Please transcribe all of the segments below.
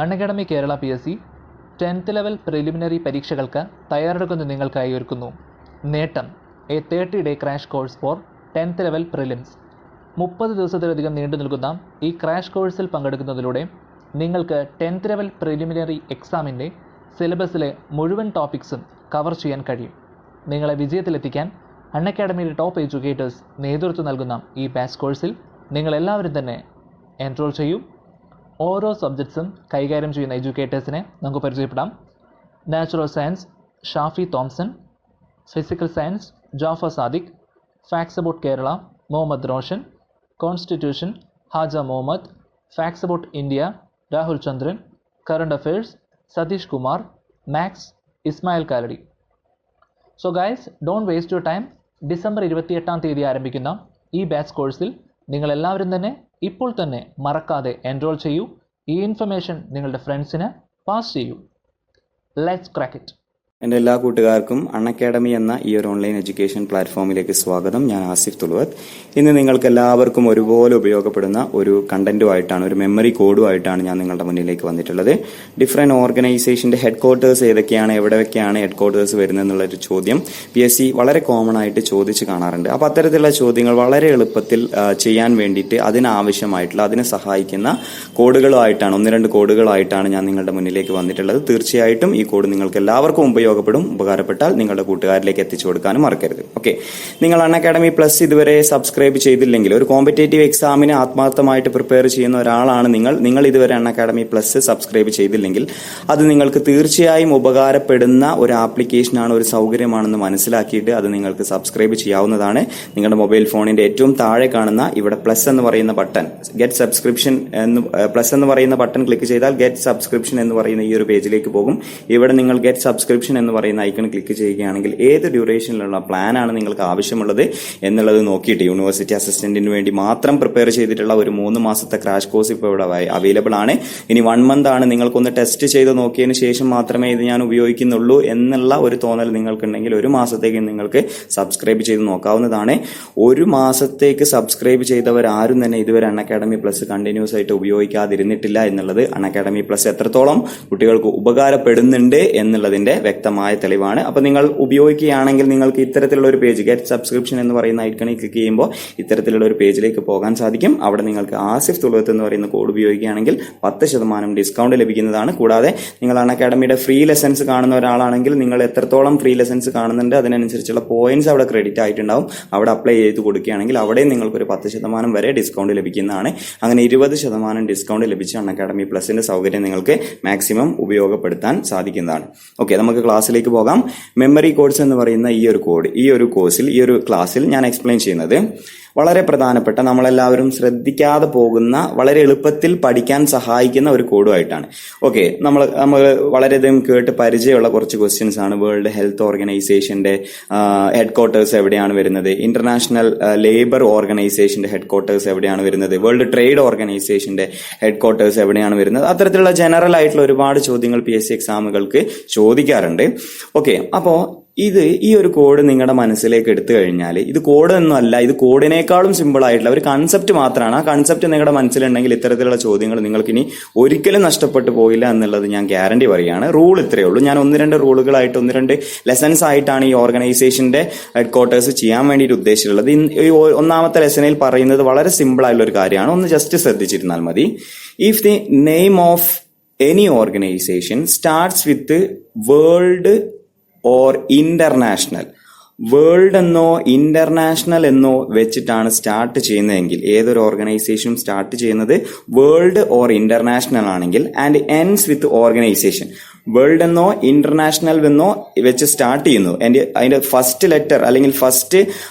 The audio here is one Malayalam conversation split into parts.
Unacademy Kerala PSC 10th level preliminary പരീക്ഷകൾക്ക് തയ്യാറെടുക്കുന്ന നിങ്ങൾക്കായി ഒരുക്കുന്നു നേട്ടം A 30-day crash course for 10th level prelims. 30 ദിവസത്തിലധികം നീണ്ടു നിൽക്കുന്ന ഈ ക്രാഷ് കോഴ്സിൽ പങ്കെടുക്കുന്നതിലൂടെ നിങ്ങൾക്ക് 10th ലെവൽ പ്രിലിമിനറി എക്സാമിൻ്റെ സിലബസിലെ മുഴുവൻ ടോപ്പിക്സും കവർ ചെയ്യാൻ കഴിയും. നിങ്ങളെ വിജയത്തിലെത്തിക്കാൻ അൺഅക്കാഡമിയുടെ ടോപ്പ് എഡ്യൂക്കേറ്റേഴ്സ് നേതൃത്വം നൽകുന്ന ഈ ബാച്ച് കോഴ്സിൽ നിങ്ങളെല്ലാവരും തന്നെ എൻറോൾ ചെയ്യൂ. ഓരോ സബ്ജക്ട്സും കൈകാര്യം ചെയ്യുന്ന എഡ്യൂക്കേറ്റേഴ്സിനെ നമുക്ക് പരിചയപ്പെടാം. Natural science Shafi Thomson, physical science Jafar Sadiq, facts about Kerala Muhammad Roshan, constitution Haja Muhammad, facts about India Rahul Chandran, current affairs Satish Kumar, maths Ismail Kaladi. So guys, don't waste your time. December 28 ആരംഭിക്കുന്ന ഈ ബാച്ച് കോഴ്സിൽ നിങ്ങളെല്ലാവരും തന്നെ ഇപ്പോൾ തന്നെ മറക്കാതെ എൻറോൾ ചെയ്യൂ. ഈ ഇൻഫർമേഷൻ നിങ്ങളുടെ ഫ്രണ്ട്സിന് പാസ് ചെയ്യൂ. Let's crack it. എൻ്റെ എല്ലാ കൂട്ടുകാർക്കും അൺഅക്കാഡമി എന്ന ഈ ഒരു ഓൺലൈൻ എഡ്യൂക്കേഷൻ പ്ലാറ്റ്ഫോമിലേക്ക് സ്വാഗതം. ഞാൻ ആസിഫ് തുളുവത്ത്. ഇന്ന് നിങ്ങൾക്ക് എല്ലാവർക്കും ഒരുപോലെ ഉപയോഗപ്പെടുന്ന ഒരു കണ്ടന്റുമായിട്ടാണ്, ഒരു മെമ്മറി കോഡുമായിട്ടാണ് ഞാൻ നിങ്ങളുടെ മുന്നിലേക്ക് വന്നിട്ടുള്ളത്. ഡിഫറെന്റ് ഓർഗനൈസേഷന്റെ ഹെഡ് ക്വാർട്ടേഴ്സ് ഏതൊക്കെയാണ്, എവിടെയൊക്കെയാണ് ഹെഡ് ക്വാർട്ടേഴ്സ് വരുന്നത് എന്നുള്ളൊരു ചോദ്യം PSC വളരെ കോമൺ ആയിട്ട് ചോദിച്ച് കാണാറുണ്ട്. അപ്പോൾ അത്തരത്തിലുള്ള ചോദ്യങ്ങൾ വളരെ എളുപ്പത്തിൽ ചെയ്യാൻ വേണ്ടിയിട്ട് അതിനാവശ്യമായിട്ടുള്ള, അതിനെ സഹായിക്കുന്ന കോഡുകളായിട്ടാണ്, 1-2 കോഡുകളായിട്ടാണ് ഞാൻ നിങ്ങളുടെ മുന്നിലേക്ക് വന്നിട്ടുള്ളത്. തീർച്ചയായിട്ടും ഈ കോഡ് നിങ്ങൾക്ക് എല്ലാവർക്കും ഉപകാരപ്പെട്ടാൽ നിങ്ങളുടെ കൂട്ടുകാരിലേക്ക് എത്തിച്ചു കൊടുക്കാനും മറക്കരുത്. ഓക്കെ, നിങ്ങൾ അൺഅക്കാഡമി പ്ലസ് ഇതുവരെ സബ്സ്ക്രൈബ് ചെയ്തില്ലെങ്കിൽ, ഒരു കോമ്പറ്റേറ്റീവ് എക്സാമിന് ആത്മാർത്ഥമായിട്ട് പ്രിപ്പയർ ചെയ്യുന്ന ഒരാളാണ് നിങ്ങൾ ഇതുവരെ അൺഅക്കാഡമി പ്ലസ് സബ്സ്ക്രൈബ് ചെയ്തില്ലെങ്കിൽ അത് നിങ്ങൾക്ക് തീർച്ചയായും ഉപകാരപ്പെടുന്ന ഒരു ആപ്ലിക്കേഷനാണ്, ഒരു സൗകര്യമാണെന്ന് മനസ്സിലാക്കിയിട്ട് അത് നിങ്ങൾക്ക് സബ്സ്ക്രൈബ് ചെയ്യാവുന്നതാണ്. നിങ്ങളുടെ മൊബൈൽ ഫോണിന്റെ ഏറ്റവും താഴെ കാണുന്ന ഇവിടെ പ്ലസ് എന്ന് പറയുന്ന ബട്ടൺ, ഗെറ്റ് സബ്സ്ക്രിപ്ഷൻ പ്ലസ് എന്ന് പറയുന്ന ബട്ടൺ ക്ലിക്ക് ചെയ്താൽ ഗെറ്റ് സബ്സ്ക്രിപ്ഷൻ എന്ന് പറയുന്ന ഈ ഒരു പേജിലേക്ക് പോകും. ഇവിടെ നിങ്ങൾ ഗെറ്റ് സബ്സ്ക്രിപ്ഷൻ എന്ന് പറയുന്ന ഐക്കൺ ക്ലിക്ക് ചെയ്യുകയാണെങ്കിൽ ഏത് ഡ്യൂറേഷനിലുള്ള പ്ലാനാണ് നിങ്ങൾക്ക് ആവശ്യമുള്ളത് എന്നുള്ളത് നോക്കിയിട്ട് യൂണിവേഴ്സിറ്റി അസിസ്റ്റന്റിന് വേണ്ടി മാത്രം പ്രിപ്പയർ ചെയ്തിട്ടുള്ള ഒരു 3 മാസത്തെ ക്രാഷ് കോഴ്സ് ഇപ്പോൾ ഇവിടെ അവൈലബിൾ ആണ്. ഇനി 1 മന്ത് ആണ്. നിങ്ങൾക്കൊന്ന് ടെസ്റ്റ് ചെയ്ത് നോക്കിയതിന് ശേഷം മാത്രമേ ഇത് ഞാൻ ഉപയോഗിക്കുന്നുള്ളൂ എന്നുള്ള ഒരു തോന്നൽ നിങ്ങൾക്കുണ്ടെങ്കിൽ 1 മാസത്തേക്ക് നിങ്ങൾക്ക് സബ്സ്ക്രൈബ് ചെയ്ത് നോക്കാവുന്നതാണ്. 1 മാസത്തേക്ക് സബ്സ്ക്രൈബ് ചെയ്തവരാരും തന്നെ ഇതുവരെ അൺഅക്കാഡമി പ്ലസ് കണ്ടിന്യൂസ് ആയിട്ട് ഉപയോഗിക്കാതിരുന്നിട്ടില്ല എന്നുള്ളത് അൺഅക്കാഡമി പ്ലസ് എത്രത്തോളം കുട്ടികൾക്ക് ഉപകാരപ്പെടുന്നുണ്ട് എന്നുള്ളതിന്റെ വ്യക്തമായ തെളിവാണ്. അപ്പൊ നിങ്ങൾ ഉപയോഗിക്കുകയാണെങ്കിൽ നിങ്ങൾക്ക് ഇത്തരത്തിലുള്ള ഒരു പേജ്, ഗെറ്റ് സബ്സ്ക്രിപ്ഷൻ എന്ന് പറയുന്ന ഐക്കണിൽ ക്ലിക്ക് ചെയ്യുമ്പോൾ ഇത്തരത്തിലുള്ള ഒരു പേജിലേക്ക് പോകാൻ സാധിക്കും. അവിടെ നിങ്ങൾക്ക് ആസിഫ് തുളുവത്ത് എന്ന് പറയുന്ന കോഡ് ഉപയോഗിക്കുകയാണെങ്കിൽ 10% ഡിസ്കൗണ്ട് ലഭിക്കുന്നതാണ്. കൂടാതെ നിങ്ങൾ അൺഅക്കാഡമിയുടെ ഫ്രീ ലെസൺസ് കാണുന്ന ഒരാളാണെങ്കിൽ നിങ്ങൾ എത്രത്തോളം ഫ്രീ ലെസൺസ് കാണുന്നുണ്ട് അതിനനുസരിച്ചുള്ള പോയിന്റ്സ് അവിടെ ക്രെഡിറ്റ് ആയിട്ടുണ്ടാവും. അവിടെ അപ്ലൈ ചെയ്ത് കൊടുക്കുകയാണെങ്കിൽ അവിടെ നിങ്ങൾക്ക് ഒരു 10% വരെ ഡിസ്കൗണ്ട് ലഭിക്കുന്നതാണ്. അങ്ങനെ 20% ഡിസ്കൗണ്ട് ലഭിച്ച് അൺഅക്കാഡമി പ്ലസിന്റെ സൗകര്യം നിങ്ങൾക്ക് മാക്സിമം ഉപയോഗപ്പെടുത്താൻ സാധിക്കുന്നതാണ്. ഓക്കെ, നമുക്ക് ക്ലാസ്സിലേക്ക് പോകാം. മെമ്മറി കോഡ്സ് എന്ന് പറയുന്ന ഈ ഒരു കോഡ്, ഈ ഒരു ക്ലാസ്സിൽ ഞാൻ എക്സ്പ്ലെയിൻ ചെയ്യുന്നത് വളരെ പ്രധാനപ്പെട്ട, നമ്മളെല്ലാവരും ശ്രദ്ധിക്കാതെ പോകുന്ന, വളരെ എളുപ്പത്തിൽ പഠിക്കാൻ സഹായിക്കുന്ന ഒരു കോഡുമായിട്ടാണ്. ഓക്കെ, നമ്മൾ വളരെയധികം കേട്ട് പരിചയമുള്ള കുറച്ച് ക്വസ്റ്റ്യൻസ് ആണ്. വേൾഡ് ഹെൽത്ത് ഓർഗനൈസേഷന്റെ ഹെഡ് ക്വാർട്ടേഴ്സ് എവിടെയാണ് വരുന്നത്? ഇന്റർനാഷണൽ ലേബർ ഓർഗനൈസേഷന്റെ ഹെഡ് ക്വാർട്ടേഴ്സ് എവിടെയാണ് വരുന്നത്? വേൾഡ് ട്രേഡ് ഓർഗനൈസേഷന്റെ ഹെഡ് ക്വാർട്ടേഴ്സ് എവിടെയാണ് വരുന്നത്? അത്തരത്തിലുള്ള ജനറൽ ആയിട്ടുള്ള ഒരുപാട് ചോദ്യങ്ങൾ PSC എക്സാമുകൾക്ക് ചോദിക്കാറുണ്ട്. ഓക്കെ, അപ്പോ ഈ ഒരു കോഡ് നിങ്ങളുടെ മനസ്സിലേക്ക് എടുത്തു കഴിഞ്ഞാൽ ഇത് കോഡ് ഒന്നുമല്ല, ഇത് കോഡിനേക്കാളും സിമ്പിൾ ആയിട്ടുള്ള ഒരു കൺസെപ്റ്റ് മാത്രമാണ്. ആ കൺസെപ്റ്റ് നിങ്ങളുടെ മനസ്സിലുണ്ടെങ്കിൽ ഇത്തരത്തിലുള്ള ചോദ്യങ്ങൾ നിങ്ങൾക്ക് ഇനി ഒരിക്കലും നഷ്ടപ്പെട്ടു പോയില്ല എന്നുള്ളത് ഞാൻ ഗ്യാരണ്ടി പറയുകയാണ്. റൂൾ ഇത്രയേ ഉള്ളൂ. ഞാൻ 1-2 റൂളുകളായിട്ട് 1-2 ലെസൺസ് ആയിട്ടാണ് ഈ ഓർഗനൈസേഷന്റെ ഹെഡ് ക്വാർട്ടേഴ്സ് ചെയ്യാൻ വേണ്ടിയിട്ട് ഉദ്ദേശിച്ചിട്ടുള്ളത്. ഈ 1ാമത്തെ ലെസണിൽ പറയുന്നത് വളരെ സിമ്പിൾ ആയിട്ടുള്ള ഒരു കാര്യമാണ്. ഒന്ന് ജസ്റ്റ് ശ്രദ്ധിച്ചിരുന്നാൽ മതി. If the name of any organisation starts with world or international, world എന്നോ ഇന്റർനാഷണൽ എന്നോ വെച്ചിട്ടാണ് സ്റ്റാർട്ട് ചെയ്യുന്നതെങ്കിൽ, ഏതൊരു ഓർഗനൈസേഷനും സ്റ്റാർട്ട് ചെയ്യുന്നത് വേൾഡ് ഓർ ഇന്റർനാഷണൽ ആണെങ്കിൽ, and ends with organisation, world എന്നോ ഇന്റർനാഷണൽ എന്നോ വെച്ച് സ്റ്റാർട്ട് ചെയ്യുന്നു, അതിന്റെ ഫസ്റ്റ് ലെറ്റർ അല്ലെങ്കിൽ ഫസ്റ്റ്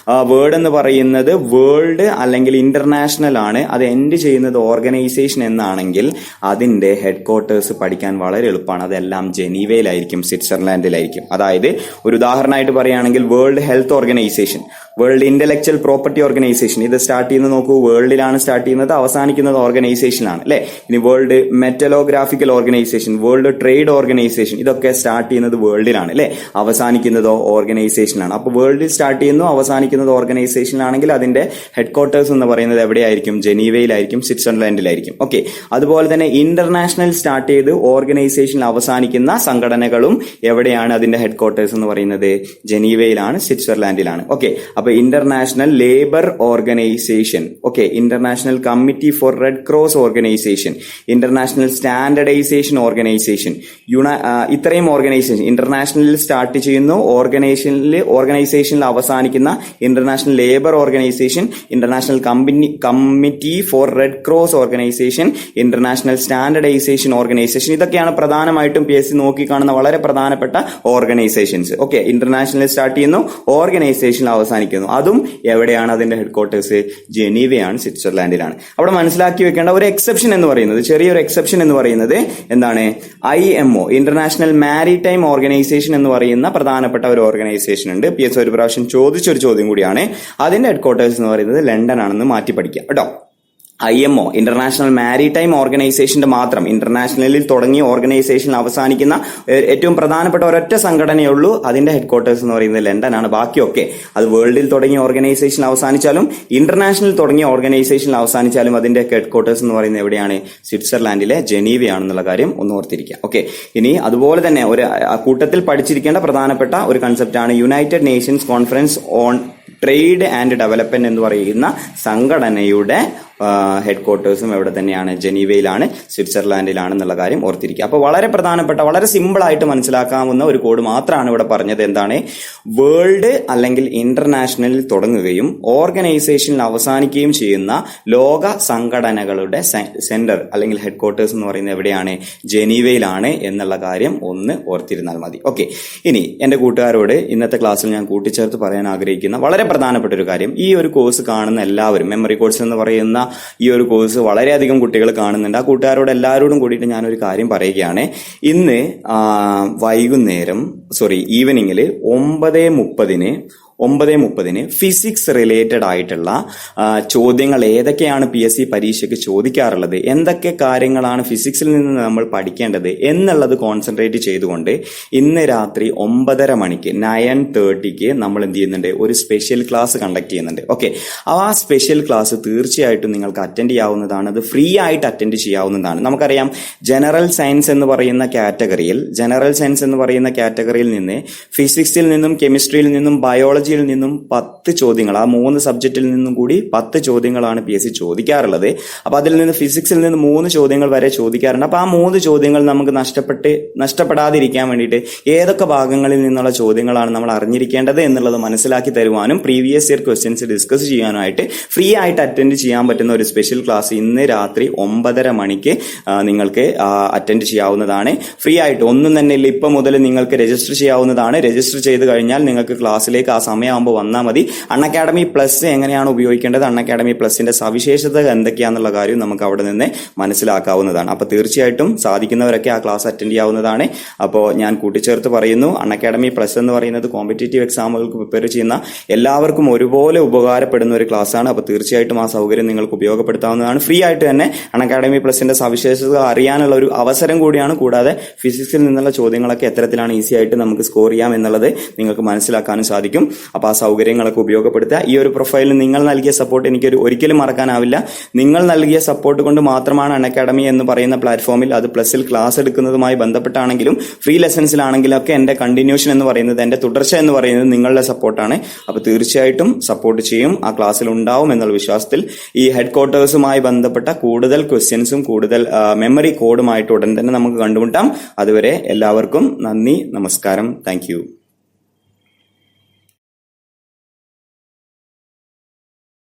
വേർഡ് എന്ന് പറയുന്നത് വേൾഡ് അല്ലെങ്കിൽ ഇന്റർനാഷണൽ ആണ്, അത് എൻഡ് ചെയ്യുന്നത് ഓർഗനൈസേഷൻ എന്നാണെങ്കിൽ അതിന്റെ ഹെഡ് ക്വാർട്ടേഴ്സ് പഠിക്കാൻ വളരെ എളുപ്പമാണ്. അതെല്ലാം ജനീവയിലായിരിക്കും, സ്വിറ്റ്സർലാൻഡിലായിരിക്കും. അതായത് ഒരു ഉദാഹരണമായിട്ട് പറയുകയാണെങ്കിൽ world health organisation, world intellectual property organisation, ഇത് സ്റ്റാർട്ട് ചെയ്യുന്നത് നോക്കൂ, വേൾഡിലാണ് സ്റ്റാർട്ട് ചെയ്യുന്നത്, അവസാനിക്കുന്നത് ഓർഗനൈസേഷനാണ് അല്ലെ. ഇനി world metallographical organisation, world trade organisation, organisation, ഇതൊക്കെ സ്റ്റാർട്ട് ചെയ്യുന്നത് വേൾഡിലാണ് അല്ലെ, അവസാനിക്കുന്നതോ ഓർഗനൈസേഷനിലാണ്. അപ്പൊ വേൾഡിൽ സ്റ്റാർട്ട് ചെയ്യുന്നു, അവസാനിക്കുന്നത് ഓർഗനൈസേഷനിലാണെങ്കിൽ അതിന്റെ ഹെഡ് ക്വാർട്ടേഴ്സ് എന്ന് പറയുന്നത് എവിടെയായിരിക്കും? ജനീവയിലായിരിക്കും, സ്വിറ്റ്സർലാൻഡിലായിരിക്കും. ഓക്കെ, അതുപോലെ തന്നെ ഇന്റർനാഷണൽ സ്റ്റാർട്ട് ചെയ്ത് ഓർഗനൈസേഷനിൽ അവസാനിക്കുന്ന സംഘടനകളും എവിടെയാണ് അതിന്റെ ഹെഡ് ക്വാർട്ടേഴ്സ് എന്ന് പറയുന്നത്? ജനീവയിലാണ്, സ്വിറ്റ്സർലാൻഡിലാണ്. ഓക്കെ, അപ്പൊ International Labour Organisation, okay, International Committee for Red Cross Organisation, International Standardisation Organisation, ഇത്രയും ഓർഗനൈസേഷൻ ഇന്റർനാഷണലിൽ സ്റ്റാർട്ട് ചെയ്യുന്നു, ഓർഗനൈസേഷനിൽ അവസാനിക്കുന്ന International Labour Organisation, International Committee for Red Cross Organisation, International Standardisation Organisation. ഇതൊക്കെയാണ് പ്രധാനമായിട്ടും PSC നോക്കിക്കാണുന്ന വളരെ പ്രധാനപ്പെട്ട ഓർഗനൈസേഷൻസ്. ഓക്കെ, ഇന്റർനാഷണൽ സ്റ്റാർട്ട് ചെയ്യുന്നു, ഓർഗനൈസേഷനിൽ അവസാനിക്കുന്നു. അതും എവിടെയാണ് അതിന്റെ ഹെഡ് ക്വാർട്ടേഴ്സ്? ജനീവയാണ്, സ്വിറ്റ്സർലാൻഡിലാണ്. അവിടെ മനസ്സിലാക്കി വെക്കേണ്ട ഒരു എക്സെപ്ഷൻ എന്ന് പറയുന്നത്, ചെറിയൊരു എക്സെപ്ഷൻ എന്ന് പറയുന്നത് എന്താണ്? IMO, ഇന്റർനാഷണൽ മാരിടൈം ഓർഗനൈസേഷൻ എന്ന് പറയുന്ന പ്രധാനപ്പെട്ട ഒരു ഓർഗനൈസേഷൻ ഉണ്ട്. PSC ഒരു പ്രാവശ്യം ചോദിച്ചൊരു ചോദ്യം കൂടിയാണ്. അതിന്റെ ഹെഡ് ക്വാർട്ടേഴ്സ് എന്ന് പറയുന്നത് ലണ്ടൻ ആണെന്ന് മാറ്റി പഠിക്കുക കേട്ടോ. IMO, ഇന്റർനാഷണൽ മാരിടൈം ഓർഗനൈസേഷന്റെ മാത്രം, ഇന്റർനാഷണലിൽ തുടങ്ങിയ ഓർഗനൈസേഷനിൽ അവസാനിക്കുന്ന ഏറ്റവും പ്രധാനപ്പെട്ട ഒരൊറ്റ സംഘടനയുള്ളൂ, അതിന്റെ ഹെഡ് ക്വാർട്ടേഴ്സ് എന്ന് പറയുന്നത് ലണ്ടൻ ആണ്. ബാക്കിയൊക്കെ അത് വേൾഡിൽ തുടങ്ങിയ ഓർഗനൈസേഷനിൽ അവസാനിച്ചാലും ഇന്റർനാഷണൽ തുടങ്ങിയ ഓർഗനൈസേഷനിൽ അവസാനിച്ചാലും അതിന്റെ ഹെഡ് ക്വാർട്ടേഴ്സ് എന്ന് പറയുന്നത് എവിടെയാണ്? സ്വിറ്റ്സർലാൻഡിലെ ജനീവയാണെന്നുള്ള കാര്യം ഒന്ന് ഓർത്തിരിക്കുക. ഓക്കെ, ഇനി അതുപോലെ തന്നെ ഒരു കൂട്ടത്തിൽ പഠിച്ചിരിക്കേണ്ട പ്രധാനപ്പെട്ട ഒരു കൺസെപ്റ്റാണ് united nations conference on trade and development എന്ന് പറയുന്ന സംഘടനയുടെ ഹെഡ് ക്വാർട്ടേഴ്സും എവിടെ തന്നെയാണ്? ജനീവയിലാണ്, സ്വിറ്റ്സർലാൻഡിലാണെന്നുള്ള കാര്യം ഓർത്തിരിക്കുക. അപ്പോൾ വളരെ പ്രധാനപ്പെട്ട, വളരെ സിമ്പിൾ ആയിട്ട് മനസ്സിലാക്കാവുന്ന ഒരു കോഡ് മാത്രമാണ് ഇവിടെ പറഞ്ഞത്. എന്താണ്? വേൾഡ് അല്ലെങ്കിൽ ഇന്റർനാഷണലിൽ തുടങ്ങുകയും ഓർഗനൈസേഷനിൽ അവസാനിക്കുകയും ചെയ്യുന്ന ലോക സംഘടനകളുടെ സെന്റർ അല്ലെങ്കിൽ ഹെഡ് ക്വാർട്ടേഴ്സ് എന്ന് പറയുന്നത് എവിടെയാണ്? ജനീവയിലാണ് എന്നുള്ള കാര്യം ഒന്ന് ഓർത്തിരുന്നാൽ മതി. ഓക്കെ, ഇനി എന്റെ കൂട്ടുകാരോട് ഇന്നത്തെ ക്ലാസ്സിൽ ഞാൻ കൂട്ടിച്ചേർത്ത് പറയാൻ ആഗ്രഹിക്കുന്ന വളരെ പ്രധാനപ്പെട്ട ഒരു കാര്യം, ഈ ഒരു കോഴ്സ് കാണുന്ന എല്ലാവരും, മെമ്മറി കോഴ്സ് എന്ന് പറയുന്ന ഈ ഒരു കോഴ്സ് വളരെയധികം കുട്ടികൾ കാണുന്നുണ്ട്. ആ കൂട്ടുകാരോട് എല്ലാവരോടും കൂടിയിട്ട് ഞാനൊരു കാര്യം പറയുകയാണ്. ഇന്ന് ഈവനിങ്ങിൽ 9:30 ഫിസിക്സ് റിലേറ്റഡ് ആയിട്ടുള്ള ചോദ്യങ്ങൾ ഏതൊക്കെയാണ് PSC പരീക്ഷയ്ക്ക് ചോദിക്കാറുള്ളത്, എന്തൊക്കെ കാര്യങ്ങളാണ് ഫിസിക്സിൽ നിന്ന് നമ്മൾ പഠിക്കേണ്ടത് എന്നുള്ളത് കോൺസെൻട്രേറ്റ് ചെയ്തുകൊണ്ട് ഇന്ന് രാത്രി 9:30 മണിക്ക് 9:30 നമ്മൾ എന്ത് ചെയ്യുന്നുണ്ട്? ഒരു സ്പെഷ്യൽ ക്ലാസ് കണ്ടക്ട് ചെയ്യുന്നുണ്ട്. ഓക്കെ, ആ സ്പെഷ്യൽ ക്ലാസ് തീർച്ചയായിട്ടും നിങ്ങൾക്ക് അറ്റൻഡ് ചെയ്യാവുന്നതാണ്. അത് ഫ്രീ ആയിട്ട് അറ്റൻഡ് ചെയ്യാവുന്നതാണ്. നമുക്കറിയാം, ജനറൽ സയൻസ് എന്ന് പറയുന്ന കാറ്റഗറിയിൽ നിന്ന് ഫിസിക്സിൽ നിന്നും കെമിസ്ട്രിയിൽ നിന്നും ബയോളജിയിൽ നിന്നും 10 ചോദ്യങ്ങൾ, ആ 3 സബ്ജക്റ്റിൽ നിന്നും കൂടി 10 ചോദ്യങ്ങളാണ് PSC ചോദിക്കാറുള്ളത്. അപ്പൊ അതിൽ നിന്ന് ഫിസിക്സിൽ നിന്ന് 3 ചോദ്യങ്ങൾ വരെ ചോദിക്കാറുണ്ട്. അപ്പൊ ആ 3 ചോദ്യങ്ങൾ നമുക്ക് നഷ്ടപ്പെടാതിരിക്കാൻ വേണ്ടിയിട്ട് ഏതൊക്കെ ഭാഗങ്ങളിൽ നിന്നുള്ള ചോദ്യങ്ങളാണ് നമ്മൾ അറിഞ്ഞിരിക്കേണ്ടത് എന്നുള്ളത് മനസ്സിലാക്കി തരുവാനും പ്രീവിയസ് ഇയർ ക്വസ്റ്റ്യൻസ് ഡിസ്കസ് ചെയ്യാനായിട്ട് ഫ്രീ ആയിട്ട് അറ്റൻഡ് ചെയ്യാൻ പറ്റുന്ന ഒരു സ്പെഷ്യൽ ക്ലാസ് ഇന്ന് രാത്രി 9:30 മണിക്ക് നിങ്ങൾക്ക് അറ്റൻഡ് ചെയ്യാവുന്നതാണ്. ഫ്രീ ആയിട്ട് ഒന്നും തന്നെ ഇല്ല. ഇപ്പൊ മുതൽ നിങ്ങൾക്ക് രജിസ്റ്റർ ചെയ്യാവുന്നതാണ്. രജിസ്റ്റർ ചെയ്ത് കഴിഞ്ഞാൽ നിങ്ങൾക്ക് ക്ലാസ്സിലേക്ക് ആ സമയമാകുമ്പോൾ വന്നാൽ മതി. അൺഅക്കാഡമി പ്ലസ് എങ്ങനെയാണ് ഉപയോഗിക്കേണ്ടത്, അൺഅക്കാഡമി പ്ലസിന്റെ സവിശേഷത എന്തൊക്കെയാണെന്നുള്ള കാര്യം നമുക്ക് അവിടെ നിന്ന് മനസ്സിലാക്കാവുന്നതാണ്. അപ്പൊ തീർച്ചയായിട്ടും സാധിക്കുന്നവരൊക്കെ ആ ക്ലാസ് അറ്റൻഡ് ചെയ്യാവുന്നതാണ്. അപ്പോൾ ഞാൻ കൂട്ടിച്ചേർത്ത് പറയുന്നു, അൺഅക്കാഡമി പ്ലസ് എന്ന് പറയുന്നത് കോമ്പറ്റേറ്റീവ് എക്സാമുകൾക്ക് പ്രിപ്പയർ ചെയ്യുന്ന എല്ലാവർക്കും ഒരുപോലെ ഉപകാരപ്പെടുന്ന ഒരു ക്ലാസ്സാണ്. അപ്പോൾ തീർച്ചയായിട്ടും ആ സൗകര്യം നിങ്ങൾക്ക് ഉപയോഗപ്പെടുത്താവുന്നതാണ്. ഫ്രീ ആയിട്ട് തന്നെ അൺഅക്കാഡമി പ്ലസിന്റെ സവിശേഷത അറിയാനുള്ള ഒരു അവസരം കൂടിയാണ്. കൂടാതെ ഫിസിക്സിൽ നിന്നുള്ള ചോദ്യങ്ങളൊക്കെ എത്തരത്തിലാണ് ഈസി ആയിട്ട് നമുക്ക് സ്കോർ ചെയ്യാം എന്നുള്ളത് നിങ്ങൾക്ക് മനസ്സിലാക്കാനും സാധിക്കും. അപ്പൊ ആ സൗകര്യങ്ങളൊക്കെ ഉപയോഗപ്പെടുത്തുക. ഈ ഒരു പ്രൊഫൈലിൽ നിങ്ങൾ നൽകിയ സപ്പോർട്ട് എനിക്ക് ഒരിക്കലും മറക്കാനാവില്ല. നിങ്ങൾ നൽകിയ സപ്പോർട്ട് കൊണ്ട് മാത്രമാണ് അൺഅക്കാഡമി എന്ന് പറയുന്ന പ്ലാറ്റ്ഫോമിൽ, അത് പ്ലസിൽ ക്ലാസ് എടുക്കുന്നതുമായി ബന്ധപ്പെട്ടാണെങ്കിലും ഫ്രീ ലെസൺസിലാണെങ്കിലും ഒക്കെ എന്റെ കണ്ടിന്യൂഷൻ എന്ന് പറയുന്നത്, എന്റെ തുടർച്ച എന്ന് പറയുന്നത് നിങ്ങളുടെ സപ്പോർട്ടാണ്. അപ്പൊ തീർച്ചയായിട്ടും സപ്പോർട്ട് ചെയ്യും, ആ ക്ലാസ്സിൽ ഉണ്ടാവും എന്നുള്ള വിശ്വാസത്തിൽ ഈ ഹെഡ് ക്വാർട്ടേഴ്സുമായി ബന്ധപ്പെട്ട കൂടുതൽ ക്വസ്റ്റ്യൻസും കൂടുതൽ മെമ്മറി കോഡുമായിട്ട് ഉടൻ തന്നെ നമുക്ക് കണ്ടുമുട്ടാം. അതുവരെ എല്ലാവർക്കും നന്ദി, നമസ്കാരം, താങ്ക് യു.